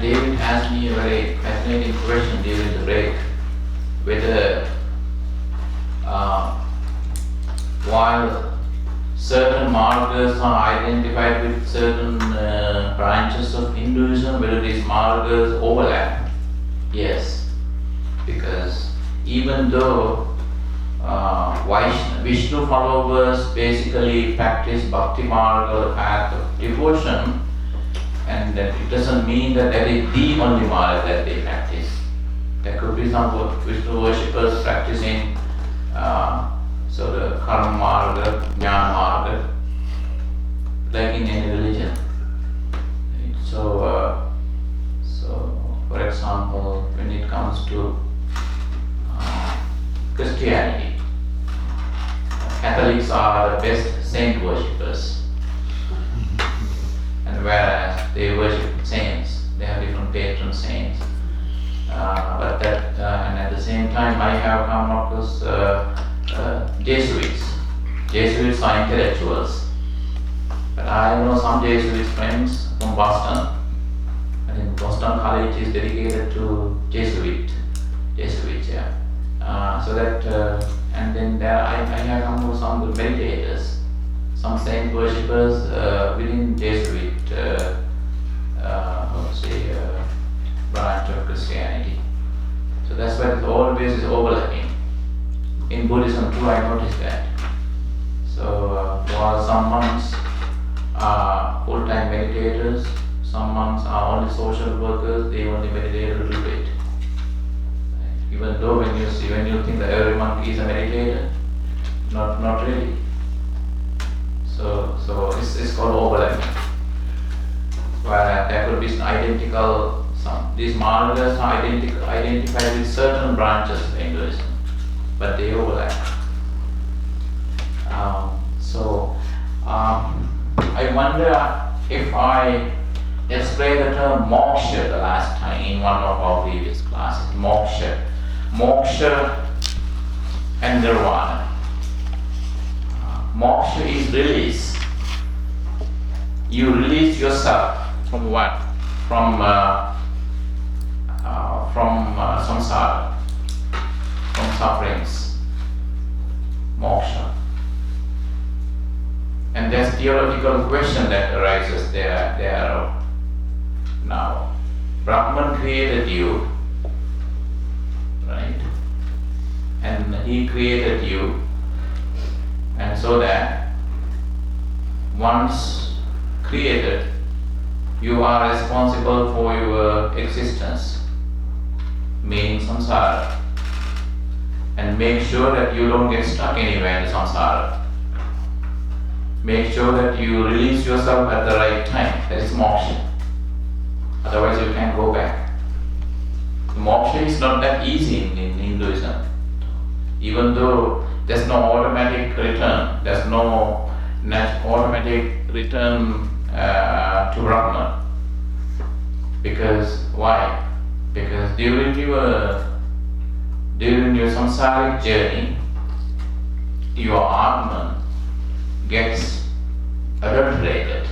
David asked me a very fascinating question during the break, whether while certain markers are identified with certain branches of Hinduism, whether these markers overlap. Yes, because even though Vishnu followers basically practice bhakti marga, the path of devotion, and that it doesn't mean that that is the only marga that they practice. There could be some Vishnu worshippers practicing so the karma marga, jnana marga, like in any religion. So, for example, when it comes to Christianity, Catholics are the best saint worshippers, and whereas they worship saints, they have different patron saints. But that, and at the same time, I have come across Jesuits. Jesuits are intellectuals, but I know some Jesuit friends from Boston. I think Boston College is dedicated to Jesuits, yeah. So that, and then there I have come across some good meditators, some saint worshippers within Jesuit, branch of Christianity. So that's why it always is overlapping. In Buddhism too, I noticed that. So while some monks are full-time meditators, some monks are only social workers, they only meditate a little bit. Even though when you think that every monk is a meditator, not really. So it's called overlapping. Where there could be these margas are identified with certain branches of Hinduism, but they overlap. I wonder if I explained the term moksha the last time in one of our previous classes. Moksha and nirvana. Moksha is release. You release yourself from what? From samsara, from sufferings. Moksha. And there's theological question that arises there now. Brahman created you, right? And he created you, and so that once created, you are responsible for your existence, meaning samsara, and make sure that you don't get stuck anywhere in samsara. Make sure that you release yourself at the right time. That is moksha. Otherwise you can go back. Moksha is not that easy in Hinduism. Even though there's no automatic return, there's no automatic return to Brahman. Because why? Because during your samsaric journey, your Atman gets adulterated,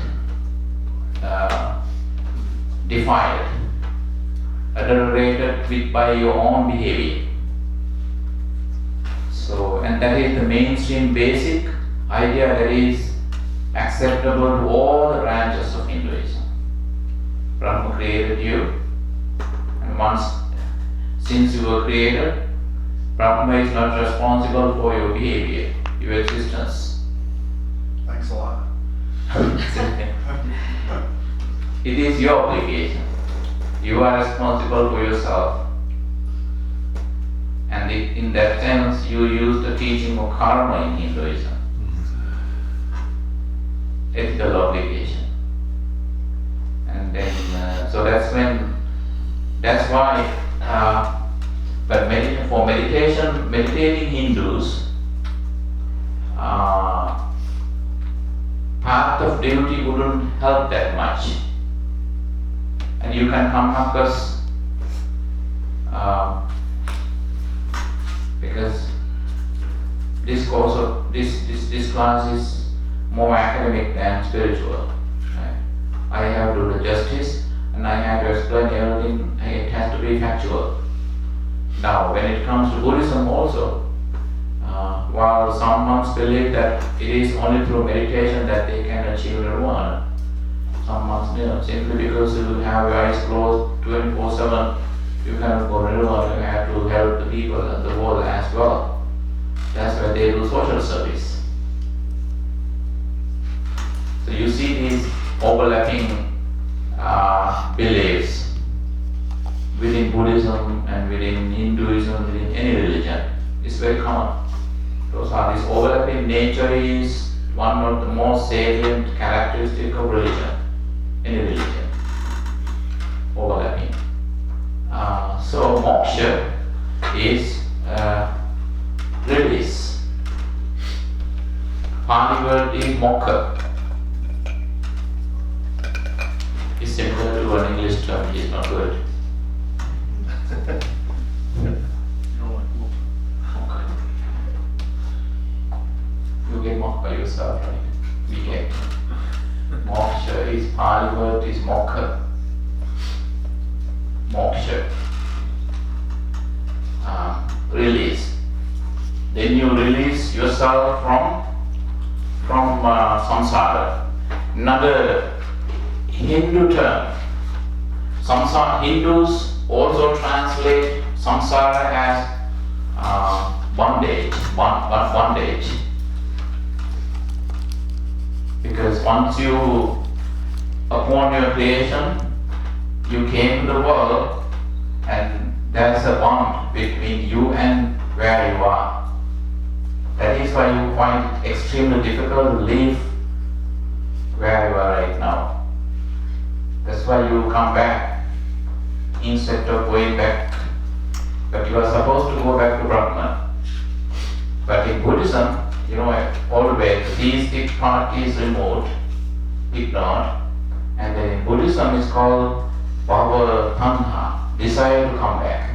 defiled, adulterated by your own behavior. So, and that is the mainstream basic idea that is acceptable to all the branches of Hinduism. Brahma created you, and since you were created, Brahma is not responsible for your behavior, your existence. Thanks a lot. It is your obligation. You are responsible for yourself. And in that sense, you use the teaching of karma in Hinduism. Ethical obligation. And then, so that's why, but for meditating Hindus, path of duty wouldn't help that much. And you can come across, because this class is more academic than spiritual. Right? I have to do the justice, and and I had to explain everything. It has to be factual. Now, when it comes to Buddhism also, while some monks believe that it is only through meditation that they can achieve nirvana, some monks, simply because you have your eyes closed 24/7, you cannot go nirvana. You have to help the people and the world as well. That's why they do social service. So you see these overlapping beliefs within Buddhism and within Hinduism, within any religion. It's very common. Those are this overlapping nature is one of the most salient characteristics of religion, any religion. Overlapping. So moksha is release. Pali word is moksha. It's similar to an English term, which is not good. You get mocked by yourself, right? We get. Moksha is Pali word is moksha. Moksha. Release. Then you release yourself from samsara. Another Hindu term. Hindus also translate samsara as bondage, bondage. Because once you, upon your creation, you came to the world and there's a bond between you and where you are. That is why you find it extremely difficult to live where you are right now. That's why you come back instead of going back. But you are supposed to go back to Brahman. But in Buddhism, always the theistic part is removed, ignored, and then in Buddhism it's called bhava tanha, desire to come back.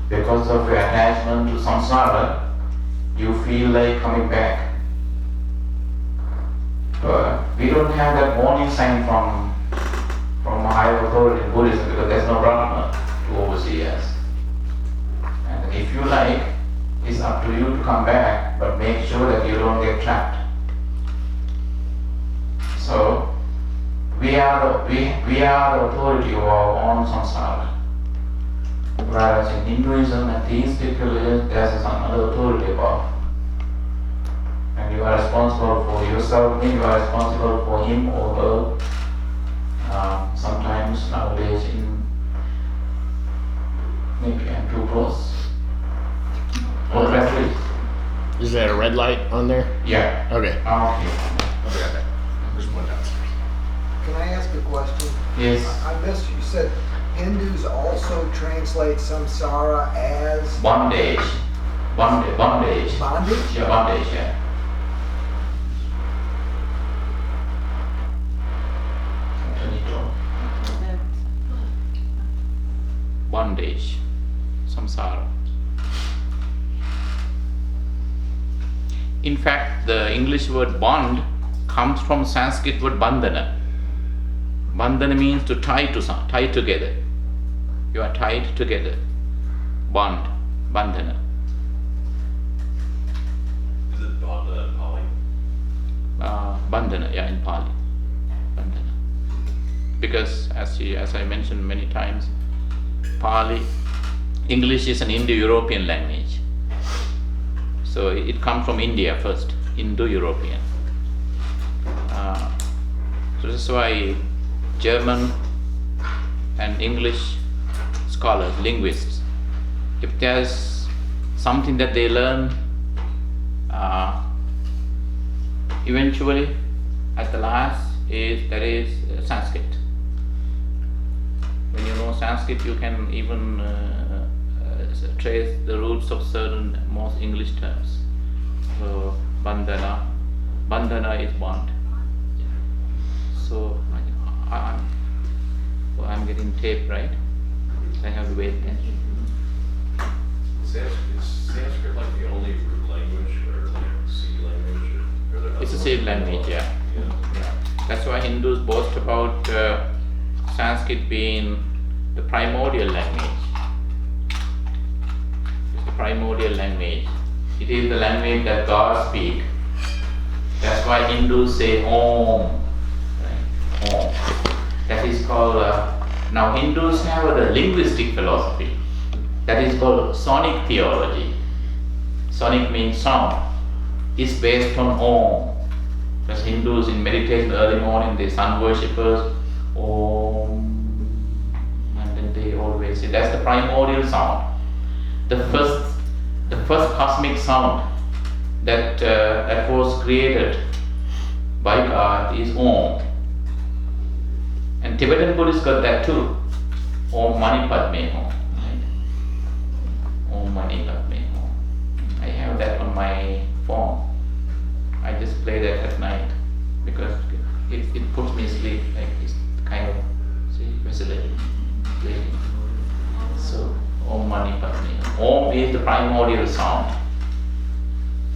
Because of your attachment to samsara, you feel like coming back. But we don't have that warning sign from a higher authority in Buddhism because there's no Brahman to oversee us. And if you like, it's up to you to come back, but make sure that you don't get trapped. So we are the authority of our own samsara. Whereas in Hinduism and theistic religion, there's another authority above. And you are responsible for yourself, you are responsible for him or her. Sometimes nowadays maybe I'm too close. Or referee. Is there a red light on there? Yeah. Okay. Okay. I'll be right back. There's one downstairs. Can I ask a question? Yes. I missed, you said Hindus also translate samsara as Bondage. Bondage. bondage? Yeah, bondage, yeah. Bondage. Samsara. In fact, the English word bond comes from Sanskrit word bandhana. Bandhana means to tie together. You are tied together. Bond, bandhana. Is it Bandha in Pali? Bandhana, yeah, in Pali. Bandhana. Because as I mentioned many times, Pali, English is an Indo-European language. So it comes from India first, Indo-European. So this is why German and English scholars, linguists, if there's something that they learn, eventually at the last there is Sanskrit. When you know Sanskrit, you can even trace the roots of certain most English terms. So bandhana is bond. So I'm getting tape, right? I have to wait then. Is Sanskrit like the only root language or like seed language? Or are there It's the other same ones? language, yeah. Yeah. Yeah. That's why Hindus boast about Sanskrit being the primordial language. It's the primordial language. It is the language that God speaks. That's why Hindus say Om. Right? Om. That is called, now Hindus have a linguistic philosophy. That is called sonic theology. Sonic means sound. It's based on Om. Because Hindus in meditation early morning, the sun worshippers, Om. And then they always say that's the primordial sound. The first cosmic sound that was created by God is Om. And Tibetan Buddhists got that too. Om Mani Padme Hum. Right? Om Mani Padme Hum. I have that on my phone. I just play that at night because it puts me asleep. Like it's kind of resonating. So Om Mani Padme Hum. Om is the primordial sound.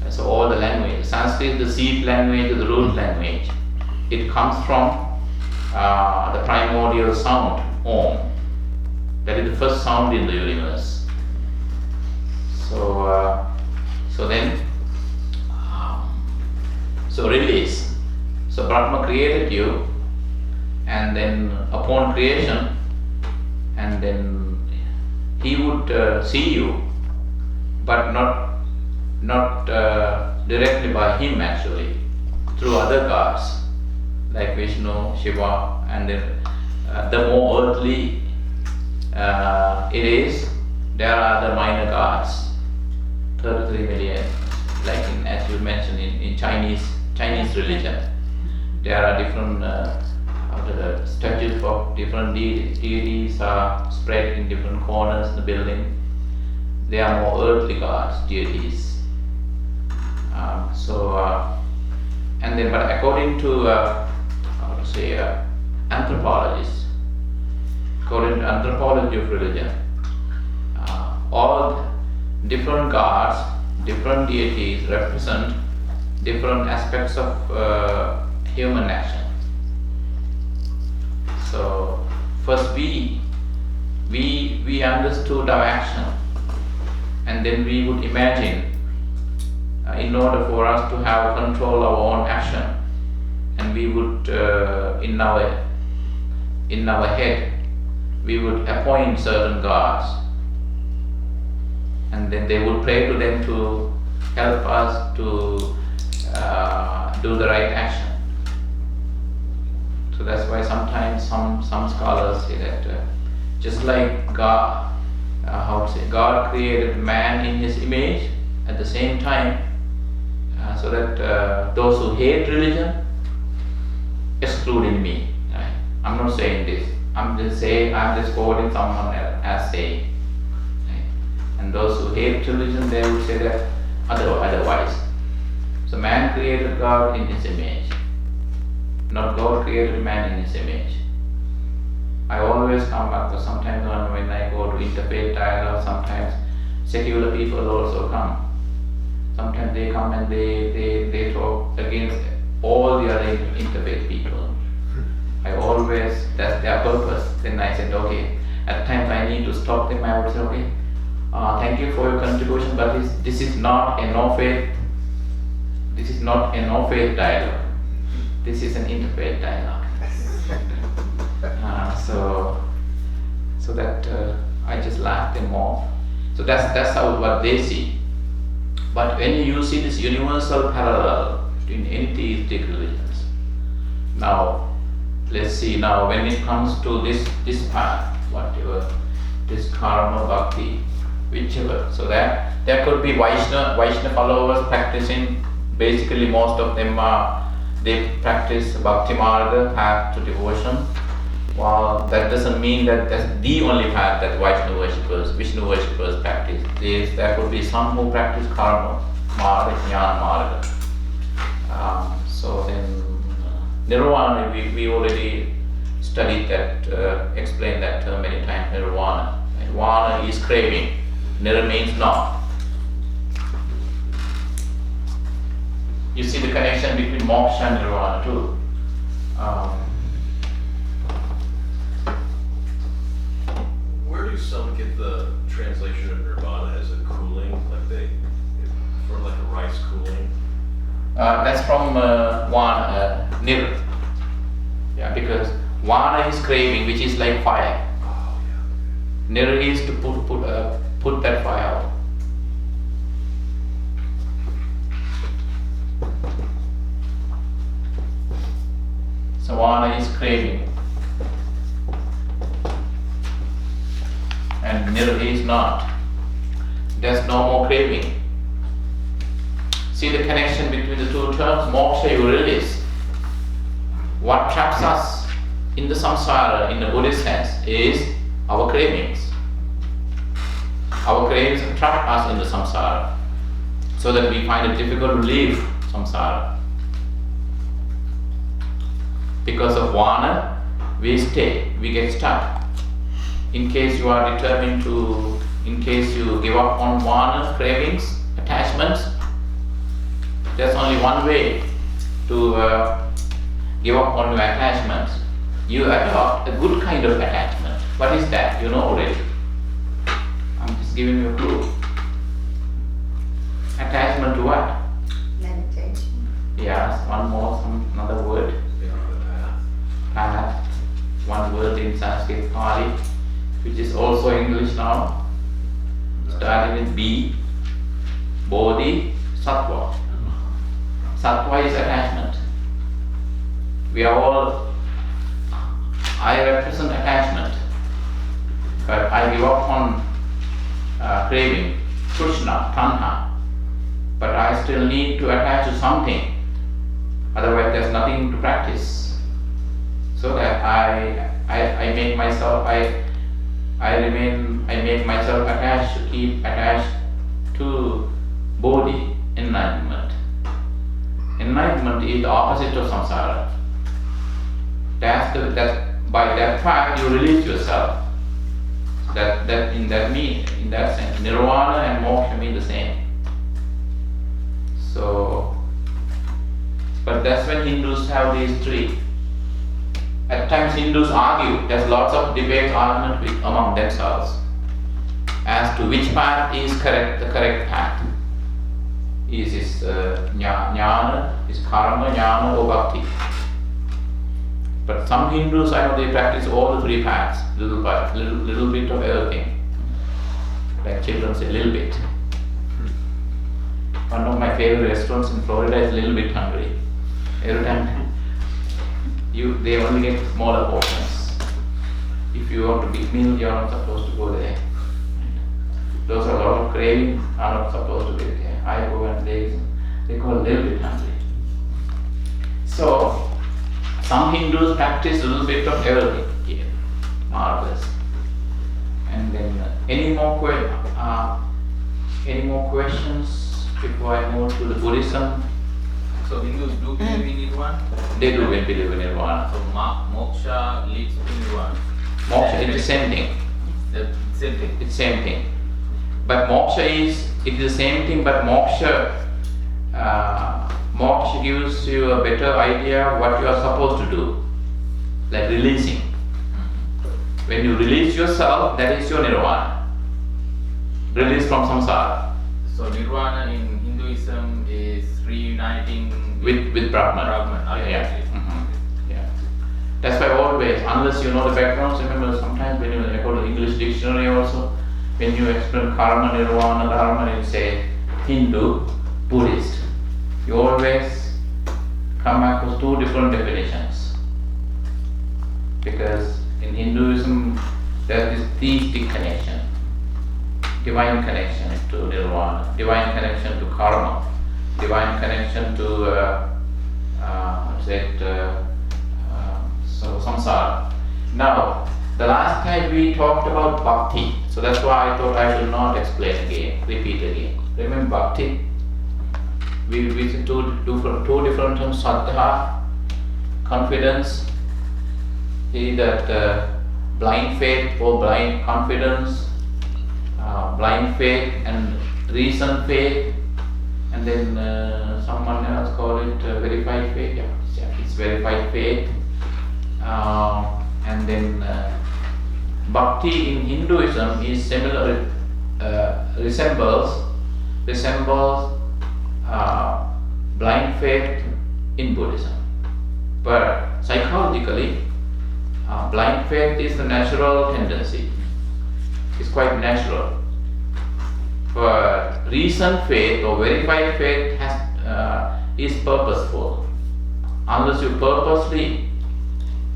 So all the language, Sanskrit is the seed language, the root language. It comes from the primordial sound, Om. That is the first sound in the universe. So then, release. So Brahma created you, and then upon creation, and then he would see you, but not directly by him actually, through other gods like Vishnu, Shiva, and then the more earthly it is, there are the minor gods, 33 million, like as you mentioned in Chinese religion. There are different the statues of different deities are spread in different corners in the building. They are more earthly gods, deities. But according to anthropologists, according to anthropology of religion, all different gods, different deities represent different aspects of human action. So first we understood our action, and then we would imagine in order for us to have control our own action, and we would in our head we would appoint certain gods, and then they would pray to them to help us to do the right action. So that's why sometimes some scholars say that just like God, God created man in His image, at the same time, so that those who hate religion, excluding me. Right? I'm not saying this. I'm just quoting someone else as saying. Right? And those who hate religion, they would say that otherwise. So man created God in His image, not God created man in His image. I always come back to sometimes when I go to interfaith dialogue, sometimes secular people also come. Sometimes they come and they talk against all the other interfaith people. That's their purpose. Then I said, okay, at times I need to stop them. I would say, okay, thank you for your contribution, but this is not a no-faith dialogue. This is an interfaith dialogue. So that I just laugh them off. So that's how what they see. But when you see this universal parallel between any theistic religions, now let's see now when it comes to this path, whatever, this karma, bhakti, whichever, so that there could be Vaishnava followers practicing. Basically, most of them they practice bhakti marga, path to devotion. Well, that doesn't mean that that's the only path that Vishnu worshippers practice. There could be some who practice karma marga, jnana marga. So then nirvana, we already studied that, explained that term many times. Nirvana. Nirvana is craving. Nir means not. You see the connection between moksha and nirvana too. translation of nirvana as a cooling, like for like a rice cooling. That's from nir. Yeah, because vana is craving, which is like fire. Oh, yeah. Nir is to put that fire out. So vana is craving, and nir is not. There's no more craving. See the connection between the two terms. Moksha, you release. What traps us in the samsara, in the Buddhist sense, is our cravings. Our cravings trap us in the samsara, so that we find it difficult to leave samsara. Because of vana, we stay, we get stuck. In case you are determined to, in case you give up on vana, cravings, attachments, there's only one way to give up on your attachments. You adopt a good kind of attachment. What is that? You know already. I'm just giving you a clue. Attachment to what? Meditation. Yes, one more, another word. Path. One word in Sanskrit Pali, which is also English now. Starting with B. Bodhi, Sattva. Sattva is attachment. We are all, I represent attachment, but I give up on craving, Krishna, Tanha, but I still need to attach to something, otherwise there's nothing to practice. So that I make myself, I make myself attached, to keep attached to Bodhi, enlightenment. Enlightenment is the opposite of samsara. By that fact you release yourself. In that sense, nirvana and moksha mean the same. So, but that's when Hindus have these three. At times Hindus argue. There's lots of debates, argument among themselves as to which path is correct, the correct path. Is jnana, is karma, jnana or bhakti. But some Hindus, I know they practice all the three paths, little bit of everything. Like children say, little bit. One of my favorite restaurants in Florida is Little Bit Hungry. Every time they only get smaller portions. If you want a big meal, you are not supposed to go there. Those are a lot of craving are not supposed to be there. I go and they call Little Bit Hungry. So some Hindus practice a little bit of everything here. Marvelous. And then any more questions before I move to the Buddhism? So Hindus do believe in Nirvana? They do believe in Nirvana. So moksha leads to Nirvana. Moksha is the same thing. The same thing. It's same thing. But moksha is the same thing, but moksha gives you a better idea of what you are supposed to do. Like releasing. When you release yourself, that is your nirvana. Release from samsara. So Nirvana in Hinduism is reuniting With Brahman. Yeah. Yeah. That's why always, unless you know the backgrounds, remember sometimes when you go to English dictionary also, when you explain karma, nirvana, dharma, you say Hindu, Buddhist. You always come back with two different definitions. Because in Hinduism there is theistic connection, divine connection to nirvana, divine connection to karma, divine connection to samsara. Now, the last time we talked about bhakti, so that's why I thought I should not explain again, repeat again. Remember bhakti? We see two different terms, saddha, confidence, that blind faith or blind confidence, blind faith and reason faith, and then someone else called it verified faith. Yeah, it's verified faith. And then bhakti in Hinduism is similar resembles blind faith in Buddhism. But psychologically, blind faith is a natural tendency. It's quite natural. But reasoned faith or verified faith is purposeful. Unless you purposely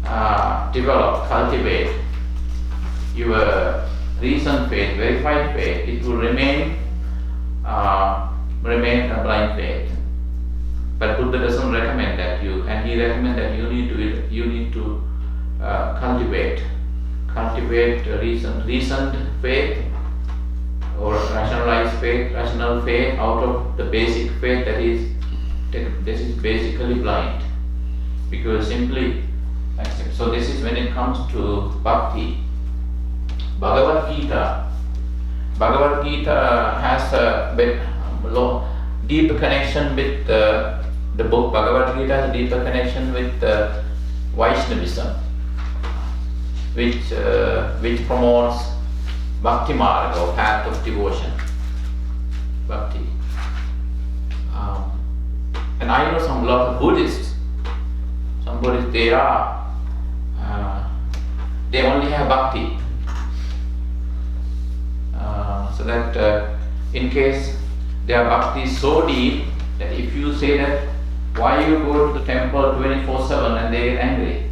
cultivate your reasoned faith, verified faith, it will remain a blind faith. But Buddha doesn't recommend that and he recommends that you need to cultivate reasoned faith or rational faith out of the basic faith that is basically blind. Because simply, so this is when it comes to bhakti. Bhagavad Gita has a bit deeper connection with the book. Bhagavad Gita has a deeper connection with Vaishnavism, which promotes bhakti marga or path of devotion, bhakti. And I know some lot of Buddhists. Some Buddhists they only have bhakti. So that in case their bhakti is so deep that if you say that why you go to the temple 24/7 and they get angry.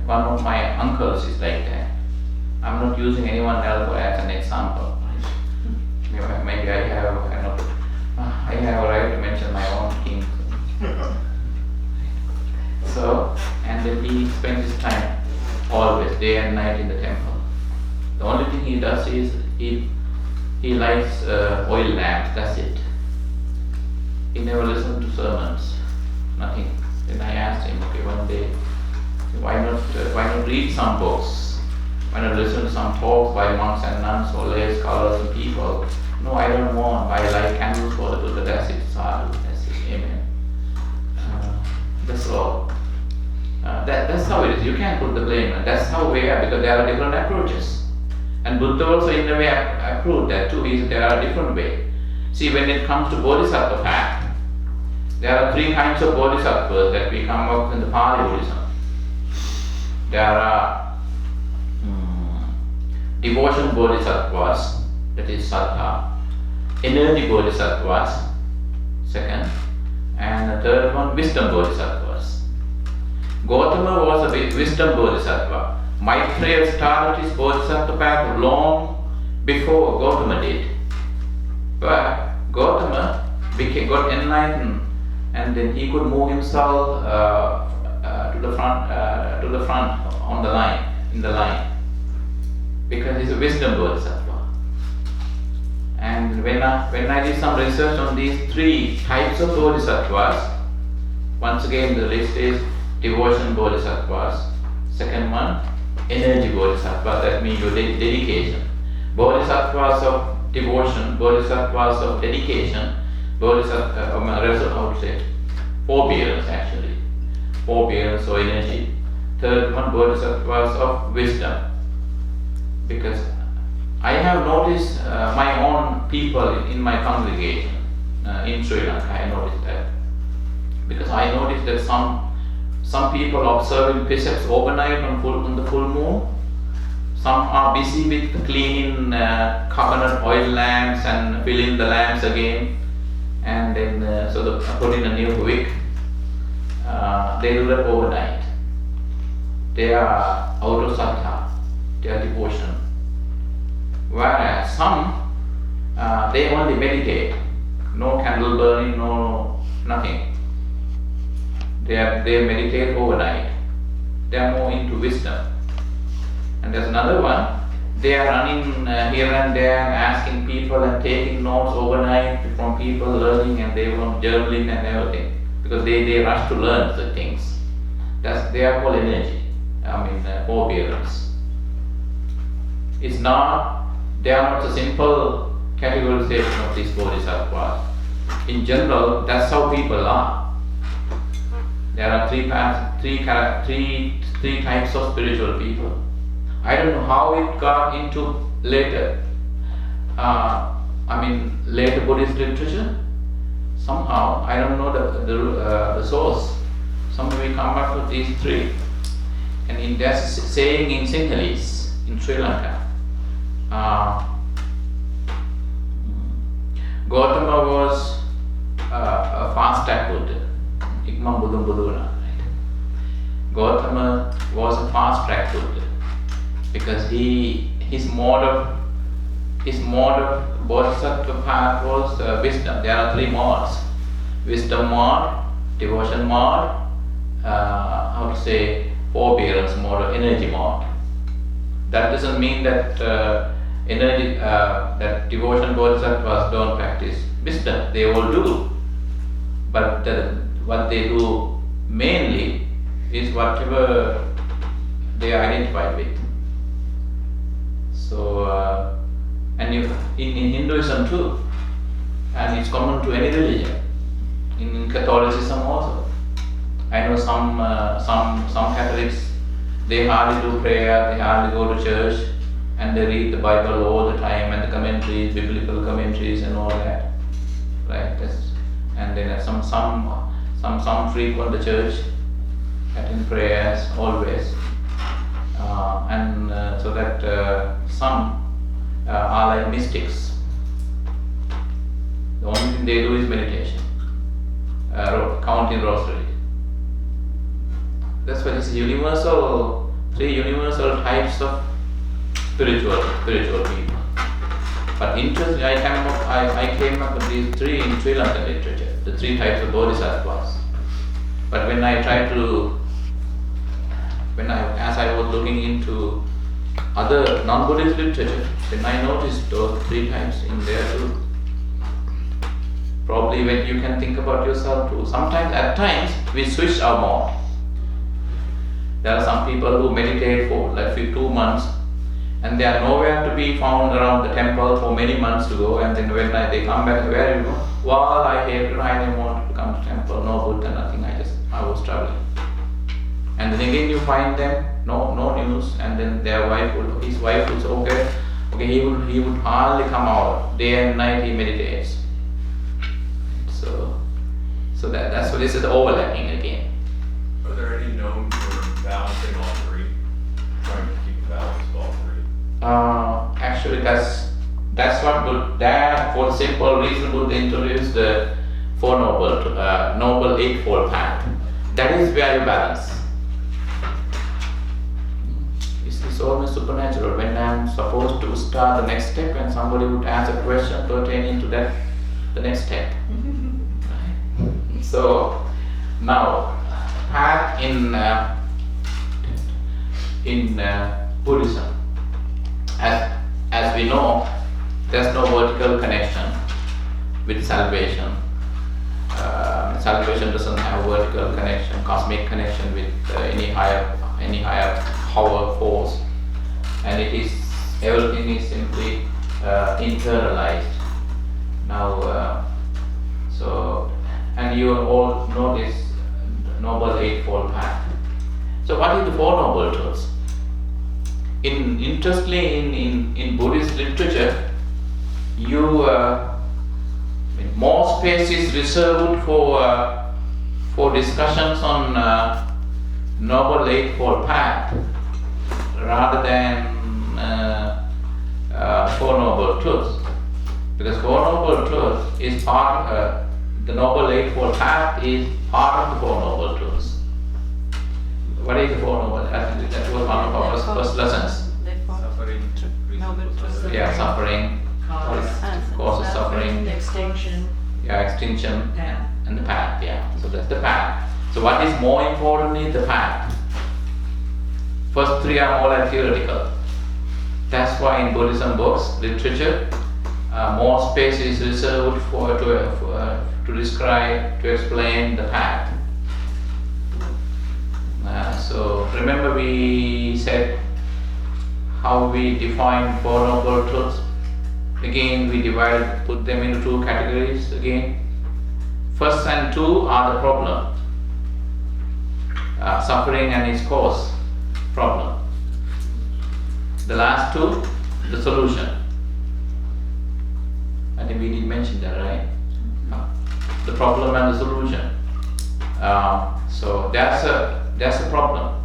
One of my uncles is like that. I'm not using anyone else as an example. Maybe I have a right to mention my own king. So, and then he spends his time always, day and night in the temple. The only thing he does is he lights oil lamps, that's it. He never listens to sermons, nothing. Then I asked him, okay, one day, why not read some books? Why not listen to some talks by monks and nuns or lay scholars and people? No, I don't want. I light candles for the Buddha, that's it, sadhu, that's it, amen. That's all. That's how it is. You can't put the blame on. That's how we are, because there are different approaches. And Buddha also in a way approved that too. He said there are different ways. See, when it comes to bodhisattva path, there are three kinds of bodhisattvas that we come up in the Pali Buddhism. There are devotion bodhisattvas, that is sattva, energy bodhisattvas, second, and the third one, wisdom bodhisattvas. Gautama was a wisdom bodhisattva. Maitreya started his bodhisattva path long before Gautama did. But Gautama got enlightened, and then he could move himself to the front on the line, in the line, because he's a wisdom bodhisattva. And when I did some research on these three types of bodhisattvas, once again the list is devotion bodhisattvas, second one, energy bodhisattva, that means your dedication. Bodhisattvas of devotion, bodhisattvas of dedication, forbearance actually, forbearance or energy. Third one, bodhisattvas of wisdom. Because I have noticed my own people in my congregation in Sri Lanka, I noticed that. Because I noticed that some people observing precepts overnight on the full moon. Some are busy with cleaning coconut oil lamps and filling the lamps again, and then put in a new wick. They do that overnight. They are out of sattva, they are devotion. Whereas some, they only meditate, no candle burning, no nothing. They meditate overnight. They are more into wisdom. And there's another one, they are running here and there and asking people and taking notes overnight from people, learning, and they want journaling and everything, because they rush to learn the things. They are called energy, forbearance. They are not a simple categorization of these bodhisattvas. In general, that's how people are. There are three types of spiritual people. I don't know how it got into later. later Buddhist literature. Somehow, I don't know the source. Somehow we come up with these three. And in there's saying in Sinhalese, in Sri Lanka, Gautama was a fast track Buddha. Ikmam Budum Buduna. Gautama was a fast track Buddha because his mode of bodhisattva path was wisdom. There are three modes: wisdom mode, devotion mode, forbearance mode or energy mode. That doesn't mean that that devotion bodhisattvas don't practice wisdom. They all do, but what they do mainly is whatever they are identified with. So, and in Hinduism too, and it's common to any religion. In Catholicism also, I know some Catholics, they hardly do prayer, they hardly go to church, and they read the Bible all the time and the commentaries, biblical commentaries, and all that, right? And then some frequent the church, attend prayers always, so that some are like mystics. The only thing they do is meditation, counting rosary. That's why it's universal, three universal types of spiritual people. But interestingly, I came up with these three in Sri Lankan literature, the three types of bodhisattvas. But as I was looking into other non-Buddhist literature, then I noticed those three types in there too. Probably when you can think about yourself too. At times, we switch our mode. There are some people who meditate for like 2 months, and they are nowhere to be found around the temple for many months to go, and then when they come back, where you go? Well, I didn't want to come to temple, no Buddha, nothing, I was traveling. And then again you find them, no news, and then his wife would say, okay, he would hardly come out, day and night he meditates. So that's what this is overlapping again. Are there any known for balancing all three? Trying to keep a balance of all three? Actually, that's what for the simple reason Buddha introduced the Four Noble Eightfold Path. That is where you balance. It's almost supernatural. When I'm supposed to start the next step, and somebody would ask a question pertaining to that, the next step. Right? So now, path in Buddhism, as we know, there's no vertical connection with salvation. Salvation doesn't have vertical connection, cosmic connection with any higher power force, and everything is simply internalized. Now, and you all know this Noble Eightfold Path. So, what is the Four Noble Truths? Interestingly, in Buddhist literature, more space is reserved for discussions on Noble Eightfold Path rather than Four Noble Truths, because Four Noble Truths is part of the Noble Eightfold Path is part of the Four Noble Truths. What is the Four Noble? That was one of our first lessons. Suffering, reasonable Yeah, suffering, cause of suffering, extinction, extinction, path. and the path. Yeah, so that's the path. So what is more important is the path. First three are more like theoretical. That's why in Buddhism books, literature, more space is reserved to describe, to explain the path. So remember we said how we define Four Noble Truths. Again, we put them into two categories again. First and two are the problem, suffering and its cause, problem. The last two, the solution. we did mention that, right? The problem and the solution. So that's a problem.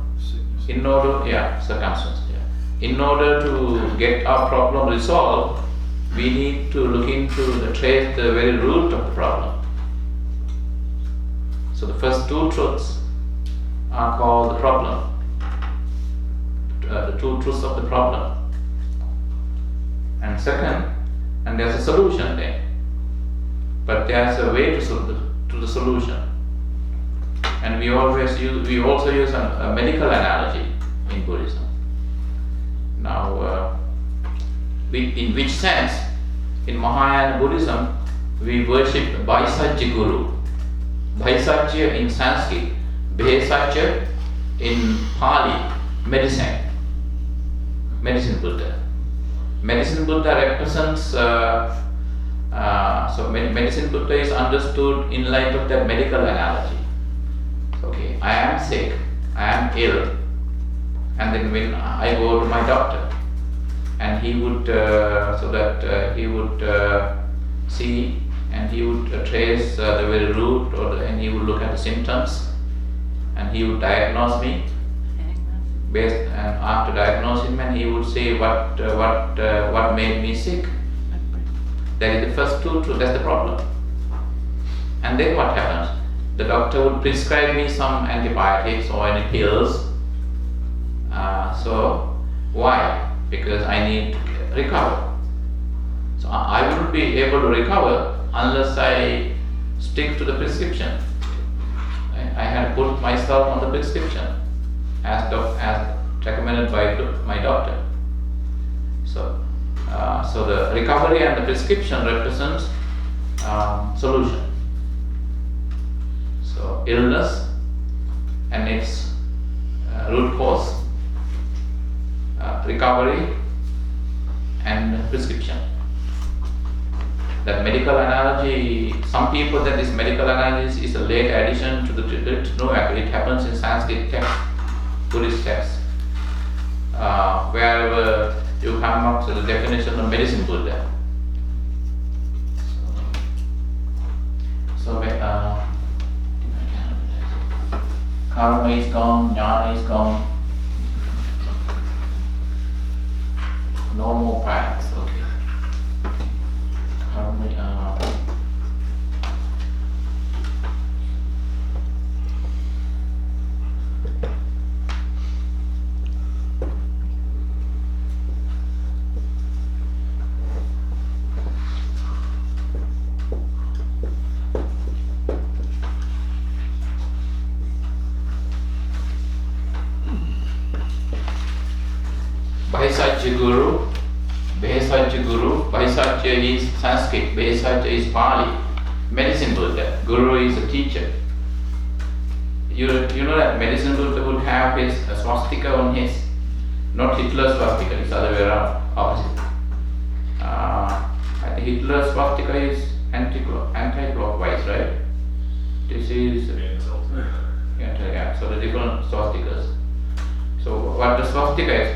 In order, circumstance. Yeah. In order to get our problem resolved, we need to look into trace the very root of the problem. So the first two truths are called the problem. The two truths of the problem. And second, and there's a solution there. But there's a way to the solution. And we also use a medical analogy in Buddhism. Now, in which sense? In Mahayana Buddhism, we worship Vaisajya Guru. Vaisajya in Sanskrit, Bhesajya in Pali, medicine Buddha. Medicine Buddha represents, medicine Buddha is understood in light of that medical analogy. Okay, I am sick, I am ill, and then when I go to my doctor, and he would, he would see and he would trace the very root, and he would look at the symptoms, and he would diagnose me. And after diagnosing me, he would say what made me sick. That is the first truth. That's the problem. And then what happens? The doctor would prescribe me some antibiotics or any pills. So why? Because I need to recover. So I wouldn't be able to recover unless I stick to the prescription. I had to put myself on the prescription as recommended by my doctor. So the recovery and the prescription represents solution. So illness and its root cause, recovery and prescription. That medical analogy, some people that this medical analogy is a late addition to the treatment. No, it happens in Sanskrit text, Buddhist text. Wherever you come up to the definition of medicine Buddha. So karma is gone, jnana is gone. No more paths, okay. Bhesajya Guru. Bhesajya is Sanskrit, Bhesajya is Pali. Medicine Buddha. Guru is a teacher. You know that medicine Buddha would have his swastika on his, not Hitler's swastika, it's the other way around, opposite. I think Hitler's swastika is anti-clockwise, right? This is so the different swastikas. So what the swastika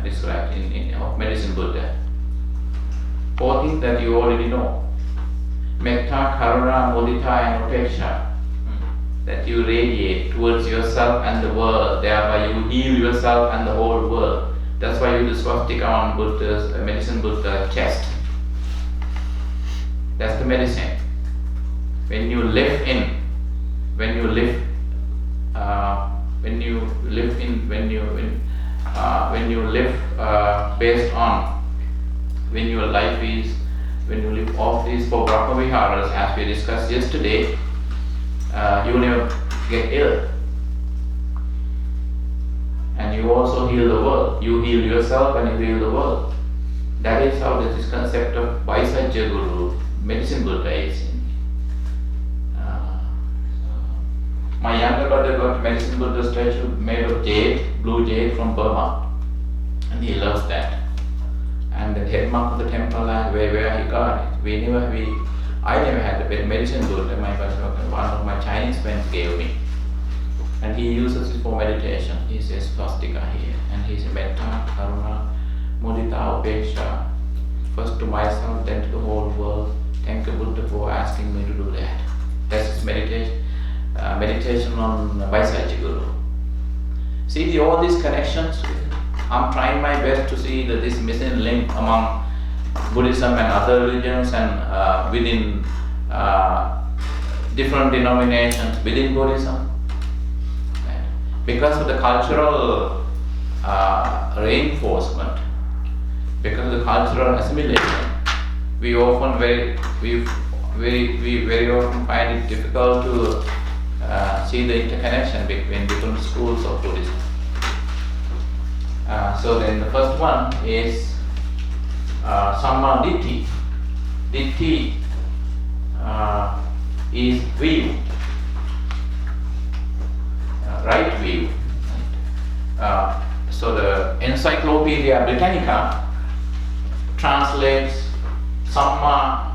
described in medicine Buddha? 4 things that you already know. Metta, Karuna, Mudita and Upeksha. That you radiate towards yourself and the world, thereby you heal yourself and the whole world. That's why you do swastika on Buddha's, medicine Buddha chest. That's the medicine. When you live based on when your life is, when you live off these 4 Brahmaviharas as we discussed yesterday, you will never get ill. And you also heal the world. You heal yourself and you heal the world. That is how this concept of Vaisajya Guru, medicine Buddha is. My younger brother got medicine Buddha statue made of jade, blue jade from Burma. And he loves that. And the head monk of the temple and where he got it. I never had the medicine Buddha. One of my Chinese friends gave me. And he uses it for meditation. He says swastika here. And he says metta, karuna, mudita, upeksha. First to myself, then to the whole world. thank the Buddha for asking me to do that. That's meditation on Vaisajya Guru. See all these connections. I'm trying my best to see that this missing link among Buddhism and other religions and within different denominations within Buddhism. Right? Because of the cultural reinforcement, because of the cultural assimilation, we very often find it difficult to see the interconnection between different schools of Buddhism. So then the first one is Samma Ditti. Ditti is view, right view. So the Encyclopedia Britannica translates Samma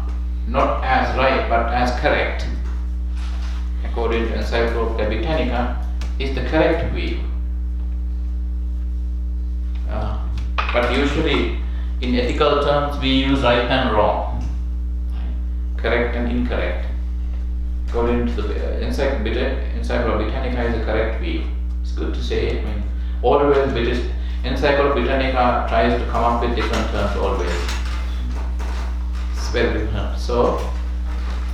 not as right but as correct. According to Encyclopedia Britannica, is the correct view. But usually in ethical terms we use right and wrong, correct and incorrect. According to the Encyclopedia Britannica is the correct view. It's good to say. I mean, always British Encyclopedia Britannica tries to come up with different terms always. It's very different. So,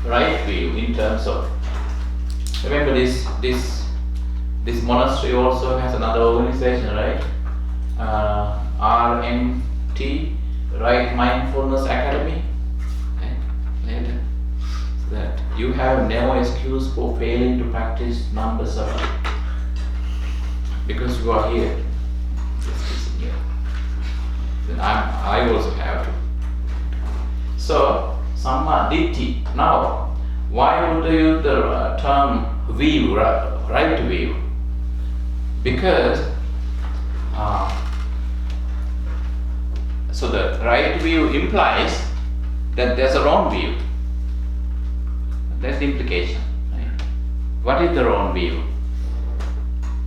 right view in terms of, remember this monastery also has another organization, right? RMT, Right Mindfulness Academy. Okay. Later. So that you have no excuse for failing to practice number 7 because you are here. Just here. Then I also have to. So Samma Ditti. Now, why would you use the term view, right view? Because so the right view implies that there's a wrong view. That's the implication. Right? What is the wrong view?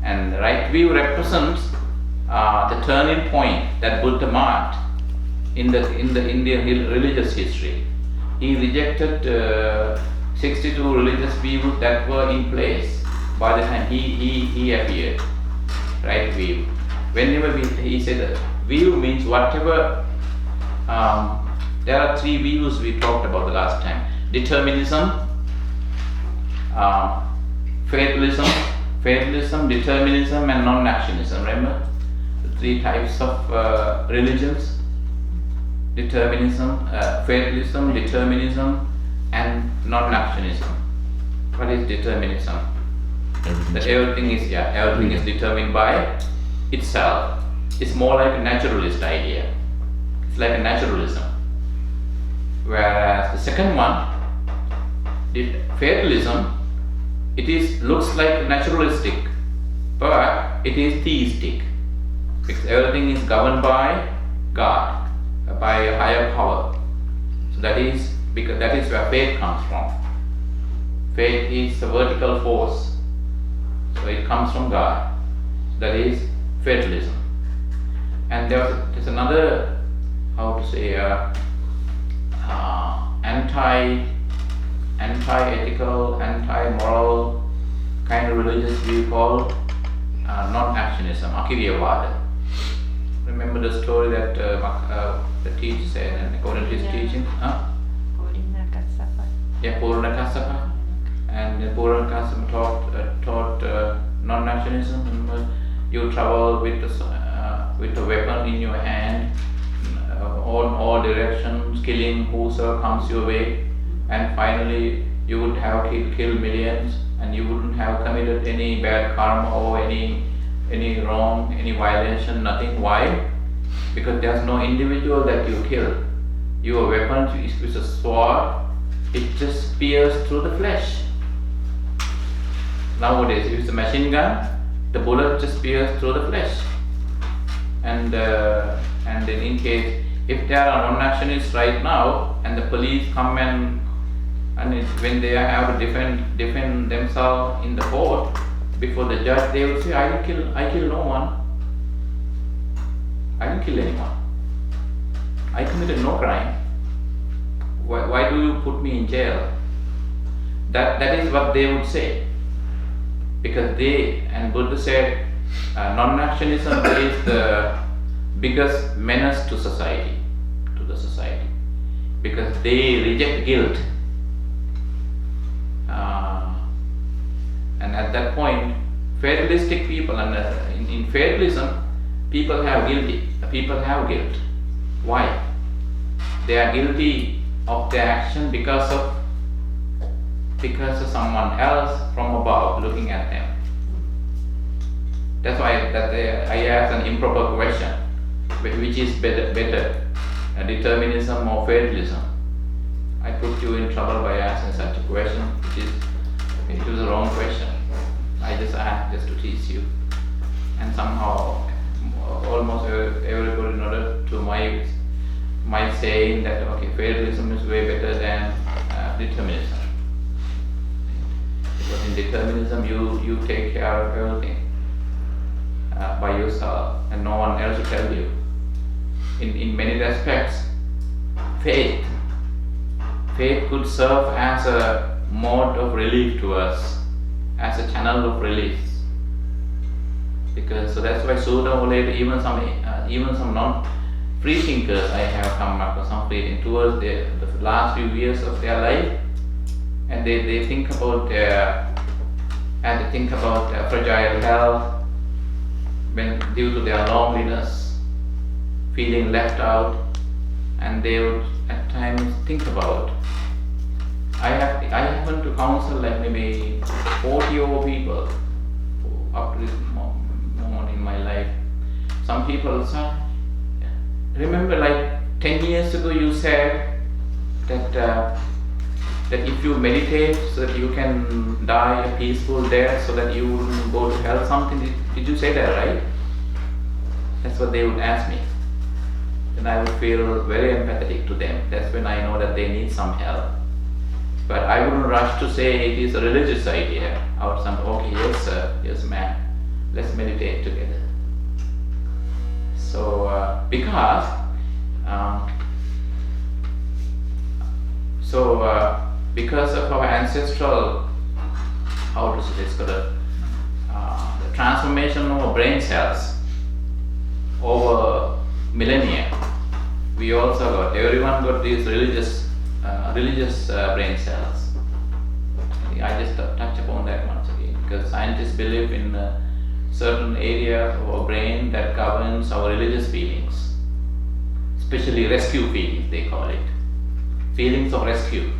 And the right view represents the turning point that Buddha marked in the Indian religious history. He rejected 62 religious views that were in place by the time he appeared. Right view. Whenever he said that view means whatever. There are 3 views we talked about the last time: determinism, fatalism, determinism, and non-actionism. Remember the 3 types of religions: determinism, fatalism, determinism, and non-actionism. What is determinism? That everything is determined by itself. It's more like a naturalist idea. It's like a naturalism. Whereas the second one, fatalism, looks like naturalistic, but it is theistic. Because everything is governed by God, by a higher power. So that is where faith comes from. Faith is a vertical force. So it comes from God. That is fatalism. And there's another, how to say, anti-ethical, anti-moral kind of religious view called non-actionism, Akiriyavada. Remember the story that the teacher said, and according to his teaching, Purnakassapa. And Purnakassapa taught non-actionism. Remember, you travel with a weapon in your hand, on all directions, killing whosoever comes your way, and finally you would have killed millions, and you wouldn't have committed any bad karma or any wrong, any violation, nothing. Why? Because there's no individual that you kill. Your weapon is a sword, it just pierces through the flesh. Nowadays, if it's a machine gun, the bullet just pierces through the flesh. And then in case, if there are non-actionists right now, and the police come and when they have to defend themselves in the court before the judge, they will say, I kill no one. I didn't kill anyone. I committed no crime. why do you put me in jail? That is what they would say. Because Buddha said, non-actionism is the biggest menace to society, because they reject guilt. And at that point, fatalistic people, and in fatalism, people have guilt. Why? They are guilty of their action because of someone else from above looking at them. That's why I asked an improper question, which is better, determinism or fatalism. I put you in trouble by asking such a question, it was a wrong question. I just asked just to teach you, and somehow almost everybody nodded to my saying that okay, fatalism is way better than determinism. Because in determinism, you take care of everything by yourself, and no one else will tell you. In many respects, faith could serve as a mode of relief to us, as a channel of relief. Because so that's why sooner or later, even some non-free thinkers I have come across some free towards the last few years of their life, and they think about their fragile health, when due to their loneliness, feeling left out, and they would at times think about. I happen to counsel like maybe 40 over people up to this moment in my life. Some people say, remember like 10 years ago you said that if you meditate so that you can die a peaceful death so that you wouldn't go to hell, something, did you say that, right? That's what they would ask me. And I would feel very empathetic to them. That's when I know that they need some help. But I wouldn't rush to say it is a religious idea or something. Okay, yes sir, yes ma'am, let's meditate together. So because of our ancestral, how to say this, the transformation of our brain cells over millennia, everyone got these religious brain cells. I just touch upon that once again, because scientists believe in certain areas of our brain that governs our religious feelings, especially rescue feelings, they call it. Feelings of rescue.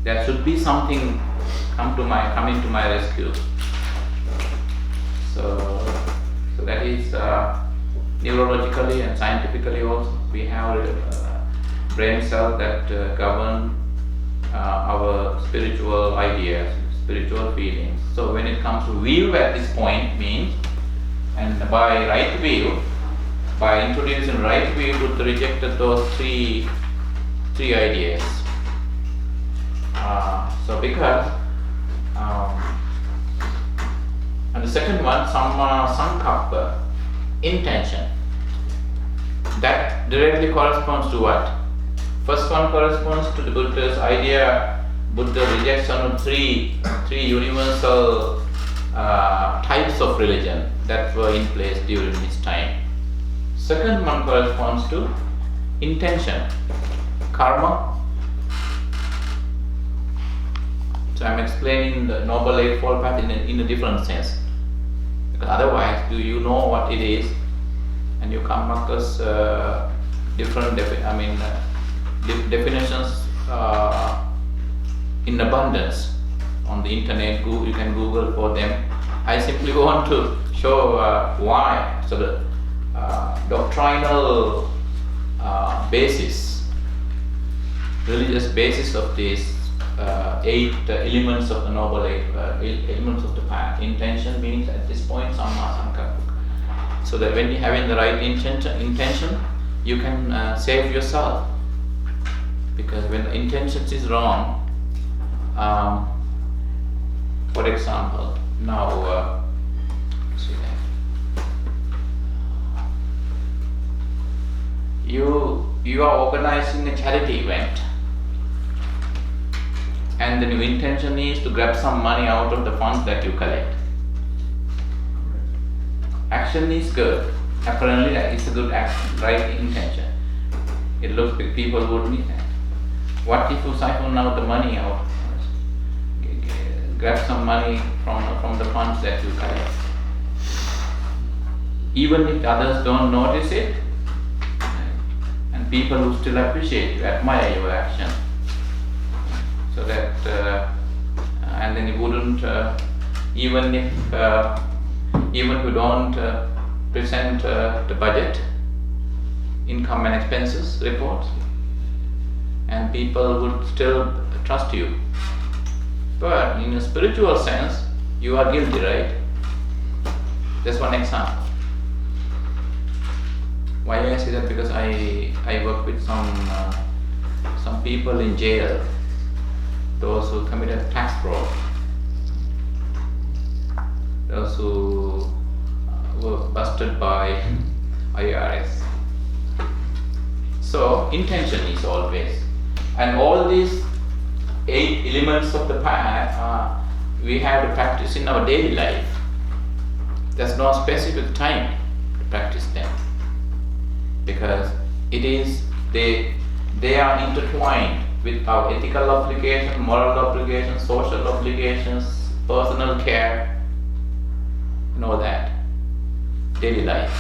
There should be something coming to my rescue. So that is neurologically and scientifically also. We have brain cells that govern our spiritual ideas, spiritual feelings. So when it comes to view at this point means, and by right view, by introducing right view, Buddha rejected those three ideas. So because and the second one, sankappa, intention. That directly corresponds to what? First one corresponds to the Buddha's idea. Buddha rejects on three universal types of religion that were in place during his time. Second one corresponds to intention, karma. So I'm explaining the Noble Eightfold Path in a different sense, because otherwise, do you know what it is, and you come across different definitions in abundance on the internet. You can Google for them. I simply want to show why. So the doctrinal basis, religious basis of these 8 elements of the Noble elements of the path. Intention means at this point samma sankappa. So that when you are having the right intention, you can save yourself. Because when the intention is wrong, for example, now see that you are organizing a charity event, and then your intention is to grab some money out of the funds that you collect. Action is good. Apparently, it's a good action, right intention. It looks like people would need that. What if you siphon out the money out? Grab some money from the funds that you collect. Even if others don't notice it, and people who still appreciate you, admire your action, so that and then you wouldn't even if you don't present the budget, income and expenses reports, and people would still trust you. But in a spiritual sense, you are guilty, right? Just one example. Why I say that? Because I work with some people in jail, those who committed tax fraud, those who were busted by IRS. So intention is always, and all these 8 elements of the path we have to practice in our daily life. There's no specific time to practice them, because they are intertwined with our ethical obligation, moral obligation, social obligations, personal care, and all that, daily life.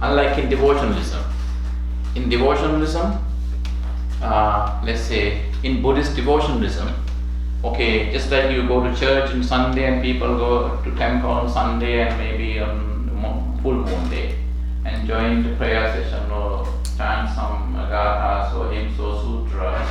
Unlike in devotionalism. In devotionalism, let's say in Buddhist devotionalism, okay, just like you go to church on Sunday and people go to temple on Sunday and maybe on full moon day and join the prayer session or chant some gathas or hymns or sutras,